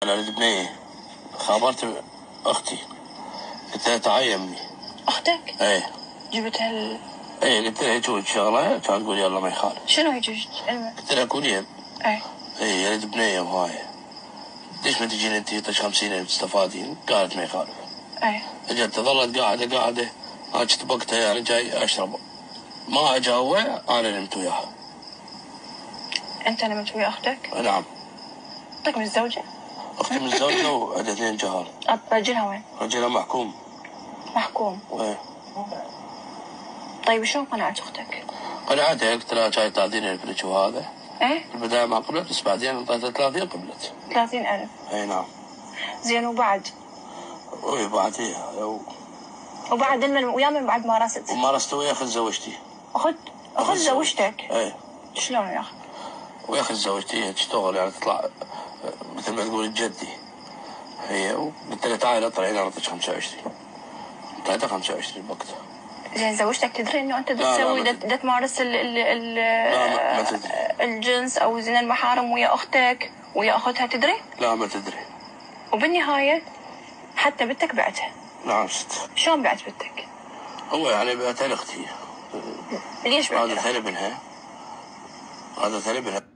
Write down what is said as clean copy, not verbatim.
أنا البنية خابرت أختي، قلت لها تعي يمي. أختك؟ إيه. جبتها إيه، قلت لها يجوز شغلة، كانت تقول يلا ما يخالف. شنو يجوز؟ قلت لها كونين. إيه. إيه، يا البنية وهاي. ليش ما تجين أنت طش 50,000 تستفادين؟ قالت ما يخالف. إيه. أجت ظلت قاعدة أنا كنت بوقتها يعني جاي أشرب، ما أجاوب أنا نمت وياها. أنت نمت ويا أختك؟ نعم. أختك متزوجة؟ أختي متزوجة وعندها 2 جهال. رجلها وين؟ رجلها محكوم. محكوم؟ إيه. طيب شلون قنعت أختك؟ قنعتها، قلت لها جاي 30,000 لك وهذا. إيه؟ في البداية ما قبلت، بس بعدين انطيتها 30 قبلت. 30,000. اي نعم. زين وبعد؟ وي بعديها وبعد ويا من بعد مارست؟ ومارست ويا أخت زوجتي. أخت زوجتك؟ اي. شلون ويا أخت؟ ويا أخت زوجتي هي تشتغل يعني تطلع مثل ما تقول جدي. هي قلت لها تعالي اطلعي انا اعطيك 25. اعطيتها 25 بوقتها. زين زوجتك تدري انه انت تسوي تمارس لا ما تدري. الجنس او زين المحارم ويا اختك ويا اختها، تدري؟ لا ما تدري. وبالنهايه حتى بنتك بعتها؟ نعم ست. شلون بعت بنتك؟ هو يعني بعتها لاختي. ليش بعتها؟ هذا ثلبنها.